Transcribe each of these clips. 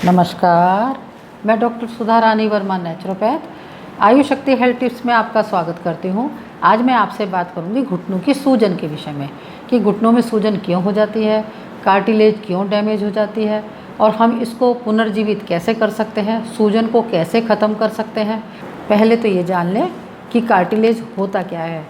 नमस्कार, मैं डॉक्टर सुधा रानी वर्मा नेचुरोपैथ आयुष शक्ति हेल्थ टिप्स में आपका स्वागत करती हूँ। आज मैं आपसे बात करूँगी घुटनों की सूजन के विषय में कि घुटनों में सूजन क्यों हो जाती है, कार्टिलेज क्यों डैमेज हो जाती है और हम इसको पुनर्जीवित कैसे कर सकते हैं, सूजन को कैसे ख़त्म कर सकते हैं। पहले तो ये जान लें कि कार्टिलेज होता क्या है।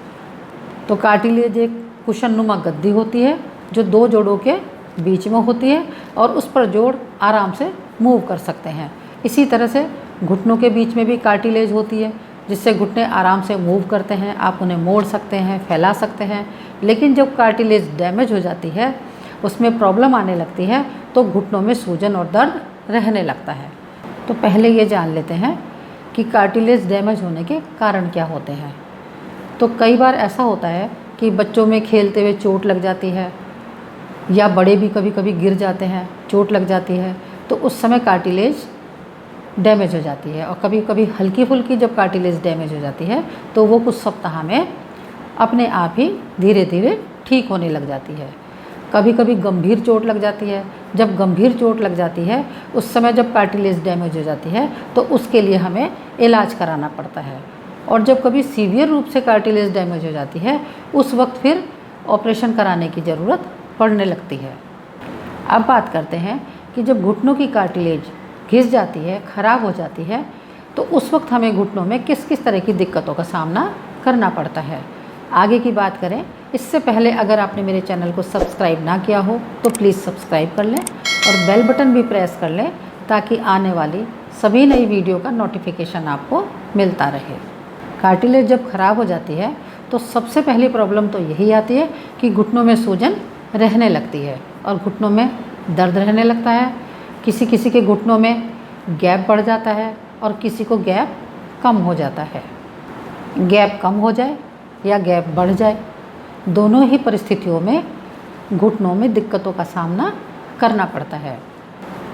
तो कार्टिलेज एक कुशननुमा गद्दी होती है जो दो जोड़ों के बीच में होती है और उस पर जोड़ आराम से मूव कर सकते हैं। इसी तरह से घुटनों के बीच में भी कार्टिलेज होती है जिससे घुटने आराम से मूव करते हैं, आप उन्हें मोड़ सकते हैं, फैला सकते हैं। लेकिन जब कार्टिलेज डैमेज हो जाती है, उसमें प्रॉब्लम आने लगती है, तो घुटनों में सूजन और दर्द रहने लगता है। तो पहले ये जान लेते हैं कि कार्टिलेज डैमेज होने के कारण क्या होते हैं। तो कई बार ऐसा होता है कि बच्चों में खेलते हुए चोट लग जाती है या बड़े भी कभी कभी गिर जाते हैं, चोट लग जाती है, तो उस समय कार्टिलेज डैमेज हो जाती है। और कभी कभी हल्की फुल्की जब कार्टिलेज डैमेज हो जाती है तो वो कुछ सप्ताह में अपने आप ही धीरे धीरे ठीक होने लग जाती है। कभी कभी गंभीर चोट लग जाती है। जब गंभीर चोट लग जाती है उस समय जब कार्टिलेज डैमेज हो जाती है तो उसके लिए हमें इलाज कराना पड़ता है। और जब कभी सीवियर रूप से कार्टिलेज डैमेज हो जाती है उस वक्त फिर ऑपरेशन कराने की ज़रूरत पड़ने लगती है। अब बात करते हैं कि जब घुटनों की कार्टिलेज घिस जाती है, ख़राब हो जाती है, तो उस वक्त हमें घुटनों में किस किस तरह की दिक्कतों का सामना करना पड़ता है। आगे की बात करें इससे पहले अगर आपने मेरे चैनल को सब्सक्राइब ना किया हो तो प्लीज़ सब्सक्राइब कर लें और बेल बटन भी प्रेस कर लें ताकि आने वाली सभी नई वीडियो का नोटिफिकेशन आपको मिलता रहे। कार्टिलेज जब ख़राब हो जाती है तो सबसे पहली प्रॉब्लम तो यही आती है कि घुटनों में सूजन रहने लगती है और घुटनों में दर्द रहने लगता है। किसी किसी के घुटनों में गैप बढ़ जाता है और किसी को गैप कम हो जाता है। गैप कम हो जाए या गैप बढ़ जाए, दोनों ही परिस्थितियों में घुटनों में दिक्कतों का सामना करना पड़ता है।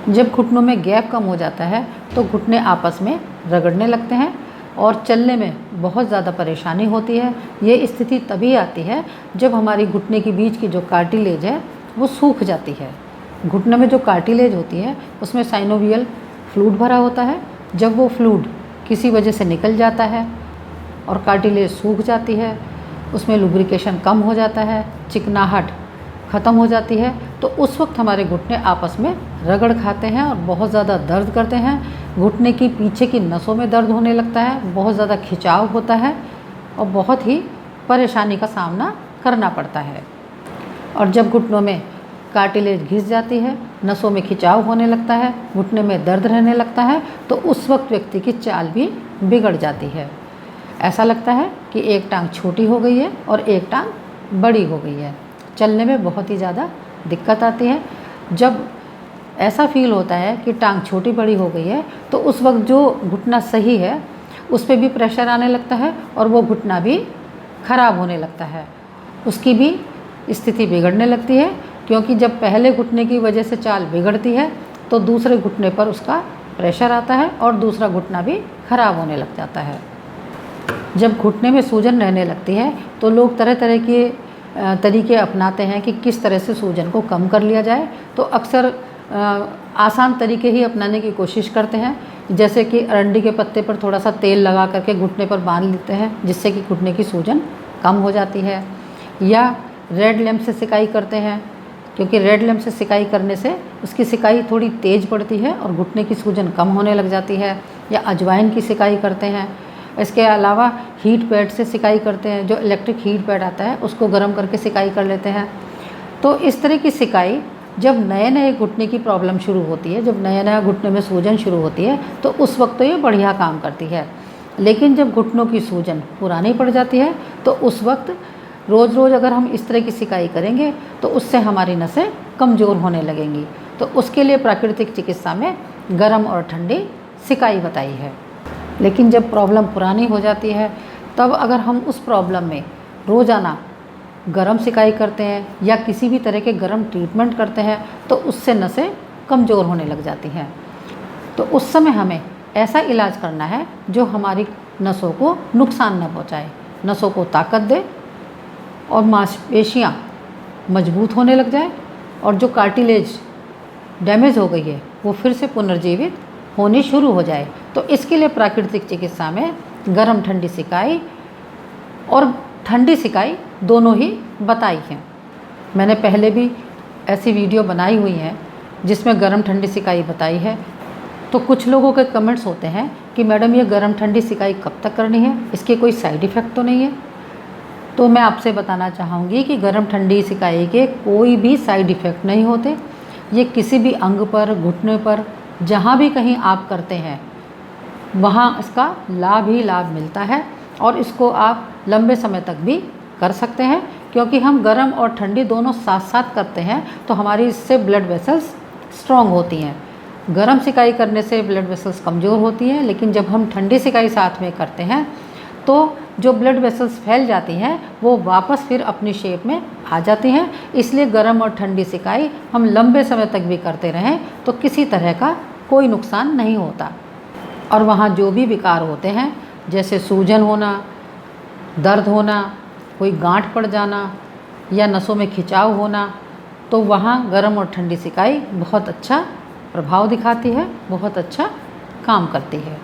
जब घुटनों में गैप कम हो जाता है तो घुटने आपस में रगड़ने लगते हैं और चलने में बहुत ज़्यादा परेशानी होती है। ये स्थिति तभी आती है जब हमारी घुटने के बीच की जो कार्टिलेज है वो सूख जाती है। घुटने में जो कार्टिलेज होती है उसमें साइनोवियल फ्लूइड भरा होता है। जब वो फ्लूइड किसी वजह से निकल जाता है और कार्टिलेज सूख जाती है, उसमें लुब्रिकेशन कम हो जाता है, चिकनाहट ख़त्म हो जाती है, तो उस वक्त हमारे घुटने आपस में रगड़ खाते हैं और बहुत ज़्यादा दर्द करते हैं। घुटने की पीछे की नसों में दर्द होने लगता है, बहुत ज़्यादा खिंचाव होता है और बहुत ही परेशानी का सामना करना पड़ता है। और जब घुटनों में कार्टिलेज घिस जाती है, नसों में खिंचाव होने लगता है, घुटने में दर्द रहने लगता है, तो उस वक्त व्यक्ति की चाल भी बिगड़ जाती है। ऐसा लगता है कि एक टांग छोटी हो गई है और एक टांग बड़ी हो गई है। चलने में बहुत ही ज़्यादा दिक्कत आती है। जब ऐसा फील होता है कि टांग छोटी बड़ी हो गई है तो उस वक्त जो घुटना सही है उस पर भी प्रेशर आने लगता है और वो घुटना भी खराब होने लगता है, उसकी भी स्थिति बिगड़ने लगती है। क्योंकि जब पहले घुटने की वजह से चाल बिगड़ती है तो दूसरे घुटने पर उसका प्रेशर आता है और दूसरा घुटना भी खराब होने लग जाता है। जब घुटने में सूजन रहने लगती है तो लोग तरह तरह के तरीके अपनाते हैं कि किस तरह से सूजन को कम कर लिया जाए। तो अक्सर आसान तरीके ही अपनाने की कोशिश करते हैं, जैसे कि अरंडी के पत्ते पर थोड़ा सा तेल लगा करके घुटने पर बांध लेते हैं जिससे कि घुटने की सूजन कम हो जाती है। या रेड लैम्प से सिकाई करते हैं, क्योंकि रेड लैम्प से सिकाई करने से उसकी सिकाई थोड़ी तेज़ पड़ती है और घुटने की सूजन कम होने लग जाती है। या अजवाइन की सिकाई करते हैं। इसके अलावा हीट पैड से सिकाई करते हैं, जो इलेक्ट्रिक हीट पैड आता है उसको गर्म करके सिकाई कर लेते हैं। तो इस तरह की सिकाई जब नए नए घुटने की प्रॉब्लम शुरू होती है, जब नया नया घुटने में सूजन शुरू होती है तो उस वक्त तो ये बढ़िया काम करती है। लेकिन जब घुटनों की सूजन पुरानी पड़ जाती है तो उस वक्त रोज़ रोज़ अगर हम इस तरह की सिकाई करेंगे तो उससे हमारी नसें कमज़ोर होने लगेंगी। तो उसके लिए प्राकृतिक चिकित्सा में गर्म और ठंडी सिकाई बताई है। लेकिन जब प्रॉब्लम पुरानी हो जाती है तब अगर हम उस प्रॉब्लम में रोज़ाना गर्म सिकाई करते हैं या किसी भी तरह के गर्म ट्रीटमेंट करते हैं तो उससे नसें कमज़ोर होने लग जाती हैं। तो उस समय हमें ऐसा इलाज करना है जो हमारी नसों को नुकसान न पहुँचाए, नसों को ताकत दे और मांसपेशियाँ मजबूत होने लग जाए और जो कार्टिलेज डैमेज हो गई है वो फिर से पुनर्जीवित होनी शुरू हो जाए। तो इसके लिए प्राकृतिक चिकित्सा में गर्म ठंडी सिकाई और ठंडी सिकाई दोनों ही बताई हैं। मैंने पहले भी ऐसी वीडियो बनाई हुई हैं जिसमें गर्म ठंडी सिकाई बताई है। तो कुछ लोगों के कमेंट्स होते हैं कि मैडम ये गर्म ठंडी सिकाई कब तक करनी है, इसके कोई साइड इफ़ेक्ट तो नहीं है। तो मैं आपसे बताना चाहूँगी कि गर्म ठंडी सिकाई के कोई भी साइड इफ़ेक्ट नहीं होते। ये किसी भी अंग पर, घुटने पर, जहाँ भी कहीं आप करते हैं वहाँ इसका लाभ ही लाभ मिलता है और इसको आप लंबे समय तक भी कर सकते हैं, क्योंकि हम गर्म और ठंडी दोनों साथ साथ करते हैं तो हमारी इससे ब्लड वेसल्स स्ट्रॉन्ग होती हैं। गर्म सिकाई करने से ब्लड वेसल्स कमज़ोर होती हैं, लेकिन जब हम ठंडी सिकाई साथ में करते हैं तो जो ब्लड वेसल्स फैल जाती हैं वो वापस फिर अपनी शेप में आ जाती हैं। इसलिए गर्म और ठंडी सिकाई हम लंबे समय तक भी करते रहें तो किसी तरह का कोई नुकसान नहीं होता। और वहाँ जो भी विकार होते हैं, जैसे सूजन होना, दर्द होना, कोई गांठ पड़ जाना या नसों में खिंचाव होना, तो वहाँ गर्म और ठंडी सिकाई बहुत अच्छा प्रभाव दिखाती है, बहुत अच्छा काम करती है।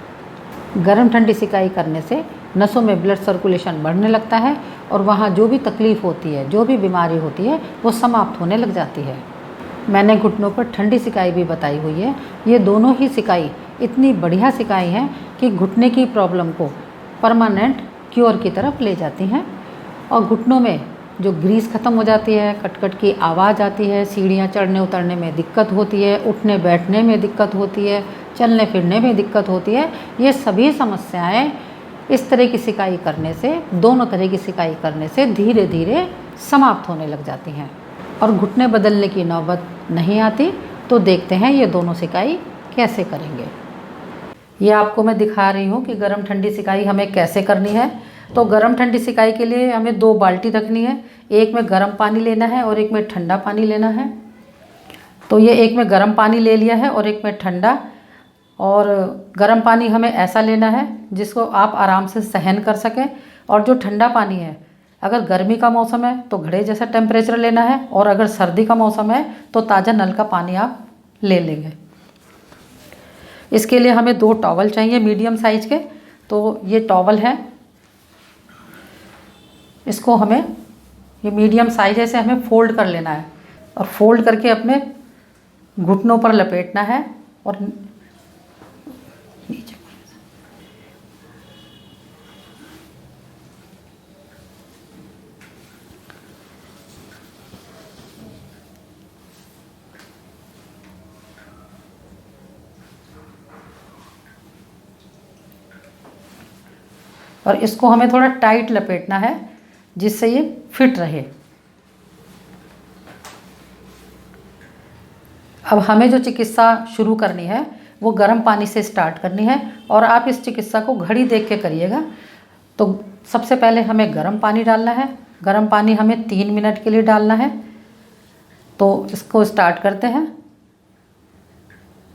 गर्म ठंडी सिकाई करने से नसों में ब्लड सर्कुलेशन बढ़ने लगता है और वहाँ जो भी तकलीफ़ होती है, जो भी बीमारी होती है, वो समाप्त होने लग जाती है। मैंने घुटनों पर ठंडी सिकाई भी बताई हुई है। ये दोनों ही सिकाई इतनी बढ़िया सिकाई हैं कि घुटने की प्रॉब्लम को परमानेंट क्योर की तरफ ले जाती हैं और घुटनों में जो ग्रीस ख़त्म हो जाती है, कट की आवाज़ आती है, सीढ़ियाँ चढ़ने उतरने में दिक्कत होती है, उठने बैठने में दिक्कत होती है, चलने फिरने में दिक्कत होती है, ये सभी समस्याएं इस तरह की सिकाई करने से, दोनों तरह की सिकाई करने से धीरे धीरे समाप्त होने लग जाती हैं और घुटने बदलने की नौबत नहीं आती। तो देखते हैं ये दोनों सिकाई कैसे करेंगे। ये आपको मैं दिखा रही हूँ कि गर्म ठंडी सिकाई हमें कैसे करनी है। तो गर्म ठंडी सिकाई के लिए हमें 2 बाल्टी रखनी है, एक में गर्म पानी लेना है और एक में ठंडा पानी लेना है। तो ये एक में गर्म पानी ले लिया है और एक में ठंडा। और गर्म पानी हमें ऐसा लेना है जिसको आप आराम से सहन कर सकें, और जो ठंडा पानी है, अगर गर्मी का मौसम है तो घड़े जैसा टेम्परेचर लेना है और अगर सर्दी का मौसम है तो ताज़ा नल का पानी आप ले लेंगे। इसके लिए हमें 2 टॉवल चाहिए मीडियम साइज़ के। तो ये टॉवल है, इसको हमें, ये मीडियम साइज है, इसे हमें फोल्ड कर लेना है और फोल्ड करके अपने घुटनों पर लपेटना है और नीचे और इसको हमें थोड़ा टाइट लपेटना है जिससे ये फिट रहे। अब हमें जो चिकित्सा शुरू करनी है वो गर्म पानी से स्टार्ट करनी है और आप इस चिकित्सा को घड़ी देख के करिएगा। तो सबसे पहले हमें गर्म पानी डालना है। गर्म पानी हमें 3 मिनट के लिए डालना है। तो इसको स्टार्ट करते हैं।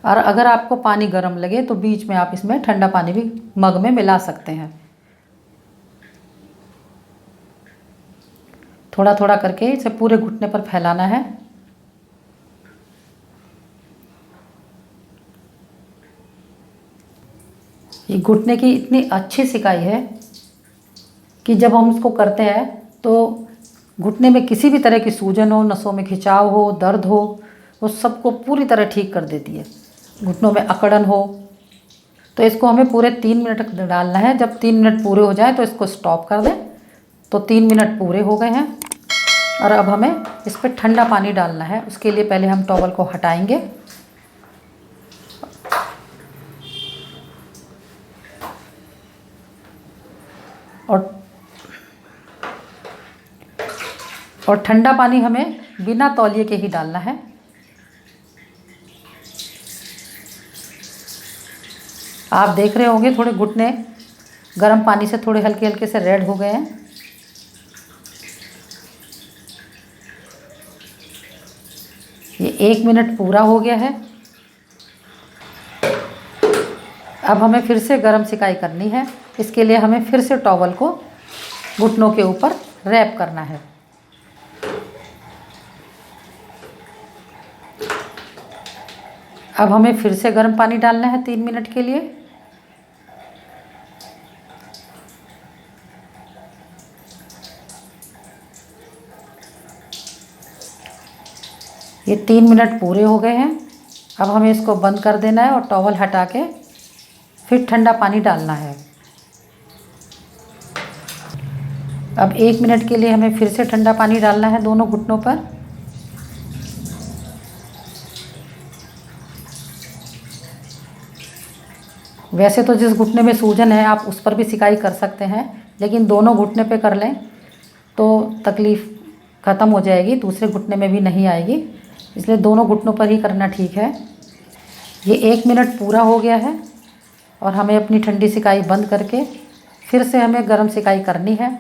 और अगर आपको पानी गर्म लगे तो बीच में आप इसमें ठंडा पानी भी मग में मिला सकते हैं। थोड़ा थोड़ा करके इसे पूरे घुटने पर फैलाना है। ये घुटने की इतनी अच्छी सिकाई है कि जब हम इसको करते हैं तो घुटने में किसी भी तरह की सूजन हो, नसों में खिंचाव हो, दर्द हो, वो सबको पूरी तरह ठीक कर देती है। घुटनों में अकड़न हो तो इसको हमें पूरे 3 मिनट डालना है। जब 3 मिनट पूरे हो जाए तो इसको स्टॉप कर दें। तो 3 मिनट पूरे हो गए हैं और अब हमें इस पर ठंडा पानी डालना है। उसके लिए पहले हम टॉवल को हटाएंगे और ठंडा पानी हमें बिना तौलिए के ही डालना है। आप देख रहे होंगे थोड़े घुटने गर्म पानी से थोड़े हल्के हल्के से रेड हो गए हैं। ये 1 मिनट पूरा हो गया है। अब हमें फिर से गर्म सिकाई करनी है। इसके लिए हमें फिर से टॉवल को घुटनों के ऊपर रैप करना है। अब हमें फिर से गर्म पानी डालना है 3 मिनट के लिए। ये 3 मिनट पूरे हो गए हैं। अब हमें इसको बंद कर देना है और टॉवल हटा के फिर ठंडा पानी डालना है। अब 1 मिनट के लिए हमें फिर से ठंडा पानी डालना है दोनों घुटनों पर। वैसे तो जिस घुटने में सूजन है आप उस पर भी सिकाई कर सकते हैं, लेकिन दोनों घुटने पे कर लें तो तकलीफ़ ख़त्म हो जाएगी, दूसरे घुटने में भी नहीं आएगी, इसलिए दोनों घुटनों पर ही करना ठीक है। ये 1 मिनट पूरा हो गया है और हमें अपनी ठंडी सिकाई बंद करके फिर से हमें गर्म सिकाई करनी है।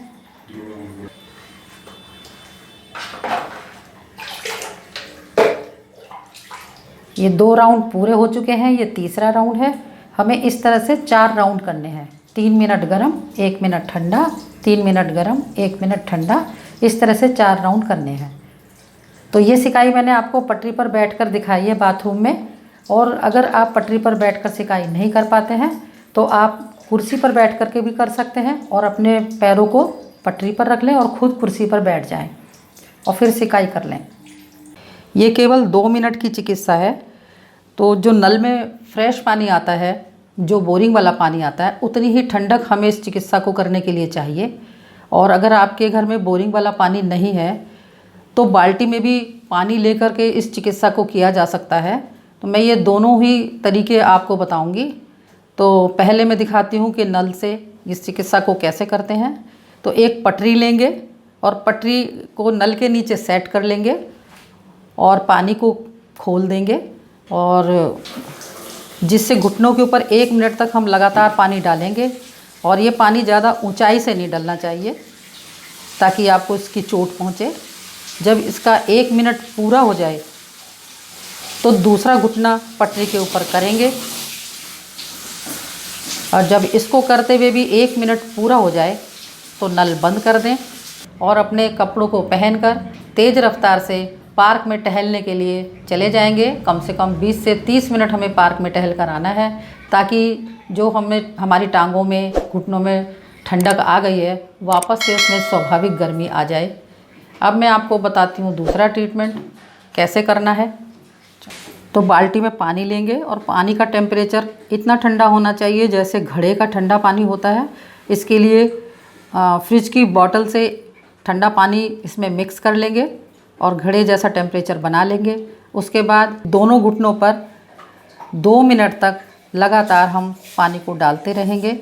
ये 2 राउंड पूरे हो चुके हैं, ये तीसरा राउंड है। हमें इस तरह से 4 राउंड करने हैं। 3 मिनट गरम, 1 मिनट ठंडा, 3 मिनट गरम, 1 मिनट ठंडा, इस तरह से 4 राउंड करने हैं। तो ये सिकाई मैंने आपको पटरी पर बैठकर दिखाई है बाथरूम में, और अगर आप पटरी पर बैठकर सिकाई नहीं कर पाते हैं तो आप कुर्सी पर बैठ कर के भी कर सकते हैं, और अपने पैरों को पटरी पर रख लें और ख़ुद कुर्सी पर बैठ जाएं और फिर सिकाई कर लें। ये केवल 2 मिनट की चिकित्सा है। तो जो नल में फ्रेश पानी आता है, जो बोरिंग वाला पानी आता है, उतनी ही ठंडक हमें इस चिकित्सा को करने के लिए चाहिए। और अगर आपके घर में बोरिंग वाला पानी नहीं है तो बाल्टी में भी पानी लेकर के इस चिकित्सा को किया जा सकता है। तो मैं ये दोनों ही तरीके आपको बताऊंगी। तो पहले मैं दिखाती हूँ कि नल से इस चिकित्सा को कैसे करते हैं। तो एक पटरी लेंगे और पटरी को नल के नीचे सेट कर लेंगे और पानी को खोल देंगे, और जिससे घुटनों के ऊपर 1 मिनट तक हम लगातार पानी डालेंगे। और ये पानी ज़्यादा ऊंचाई से नहीं डलना चाहिए ताकि आपको इसकी चोट पहुँचे। जब इसका 1 मिनट पूरा हो जाए तो दूसरा घुटना पटरी के ऊपर करेंगे, और जब इसको करते हुए भी 1 मिनट पूरा हो जाए तो नल बंद कर दें और अपने कपड़ों को पहनकर तेज़ रफ्तार से पार्क में टहलने के लिए चले जाएंगे। कम से कम 20 से 30 मिनट हमें पार्क में टहल कर आना है, ताकि जो हमारी टांगों में, घुटनों में ठंडक आ गई है, वापस से उसमें स्वाभाविक गर्मी आ जाए। अब मैं आपको बताती हूँ दूसरा ट्रीटमेंट कैसे करना है। तो बाल्टी में पानी लेंगे और पानी का टेम्परेचर इतना ठंडा होना चाहिए जैसे घड़े का ठंडा पानी होता है। इसके लिए फ्रिज की बोतल से ठंडा पानी इसमें मिक्स कर लेंगे और घड़े जैसा टेम्परेचर बना लेंगे। उसके बाद दोनों घुटनों पर 2 मिनट तक लगातार हम पानी को डालते रहेंगे।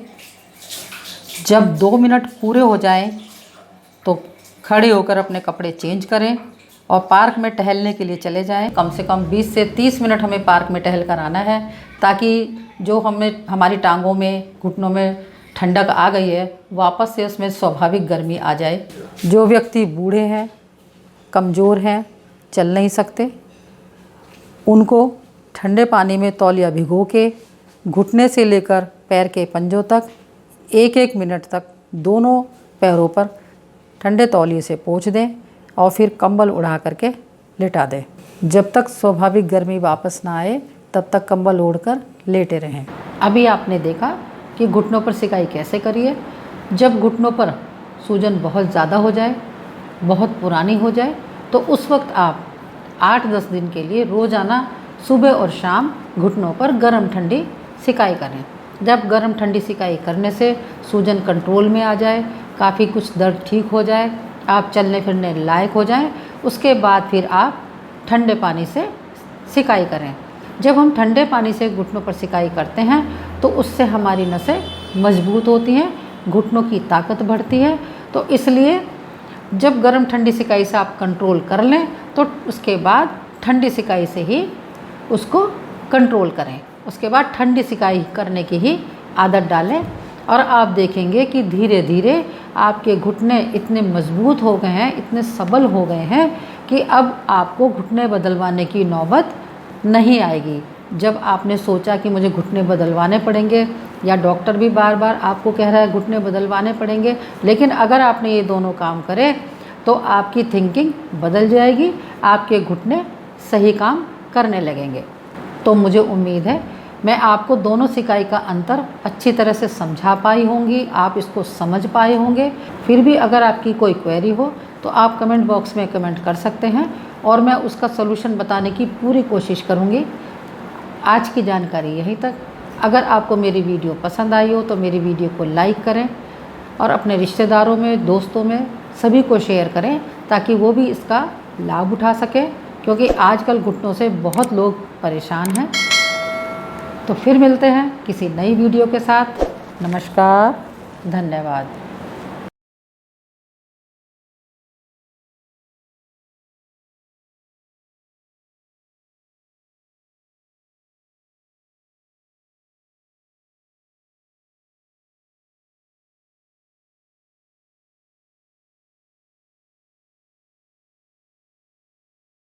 जब 2 मिनट पूरे हो जाएं तो खड़े होकर अपने कपड़े चेंज करें और पार्क में टहलने के लिए चले जाएं। कम से कम 20 से 30 मिनट हमें पार्क में टहल कर आना है, ताकि जो हमारी टांगों में, घुटनों में ठंडक आ गई है, वापस से उसमें स्वाभाविक गर्मी आ जाए। जो व्यक्ति बूढ़े हैं, कमज़ोर हैं, चल नहीं सकते, उनको ठंडे पानी में तौलिया भिगो के घुटने से लेकर पैर के पंजों तक 1-1 मिनट तक दोनों पैरों पर ठंडे तौलिए से पोंछ दें और फिर कंबल उड़ा करके लेटा दें। जब तक स्वाभाविक गर्मी वापस ना आए तब तक कंबल ओढ़कर लेटे रहें। अभी आपने देखा कि घुटनों पर सिकाई कैसे करिए। जब घुटनों पर सूजन बहुत ज़्यादा हो जाए, बहुत पुरानी हो जाए, तो उस वक्त आप 8-10 दिन के लिए रोज़ाना सुबह और शाम घुटनों पर गर्म ठंडी सिकाई करें। जब गर्म ठंडी सिकाई करने से सूजन कंट्रोल में आ जाए, काफ़ी कुछ दर्द ठीक हो जाए, आप चलने फिरने लायक हो जाएं, उसके बाद फिर आप ठंडे पानी से सिकाई करें। जब हम ठंडे पानी से घुटनों पर सिकाई करते हैं तो उससे हमारी नसें मजबूत होती हैं, घुटनों की ताकत बढ़ती है। तो इसलिए जब गर्म ठंडी सिकाई से आप कंट्रोल कर लें तो उसके बाद ठंडी सिकाई से ही उसको कंट्रोल करें। उसके बाद ठंडी सिकाई करने की ही आदत डालें और आप देखेंगे कि धीरे धीरे आपके घुटने इतने मजबूत हो गए हैं, इतने सबल हो गए हैं कि अब आपको घुटने बदलवाने की नौबत नहीं आएगी। जब आपने सोचा कि मुझे घुटने बदलवाने पड़ेंगे या डॉक्टर भी बार बार आपको कह रहा है घुटने बदलवाने पड़ेंगे, लेकिन अगर आपने ये दोनों काम करे तो आपकी थिंकिंग बदल जाएगी, आपके घुटने सही काम करने लगेंगे। तो मुझे उम्मीद है मैं आपको दोनों सिकाई का अंतर अच्छी तरह से समझा पाई होंगी, आप इसको समझ पाए होंगे। फिर भी अगर आपकी कोई क्वेरी हो तो आप कमेंट बॉक्स में कमेंट कर सकते हैं और मैं उसका सलूशन बताने की पूरी कोशिश करूँगी। आज की जानकारी यहीं तक। अगर आपको मेरी वीडियो पसंद आई हो तो मेरी वीडियो को लाइक करें और अपने रिश्तेदारों में, दोस्तों में सभी को शेयर करें ताकि वो भी इसका लाभ उठा सकें, क्योंकि आजकल घुटनों से बहुत लोग परेशान हैं। तो फिर मिलते हैं किसी नई वीडियो के साथ। नमस्कार, धन्यवाद।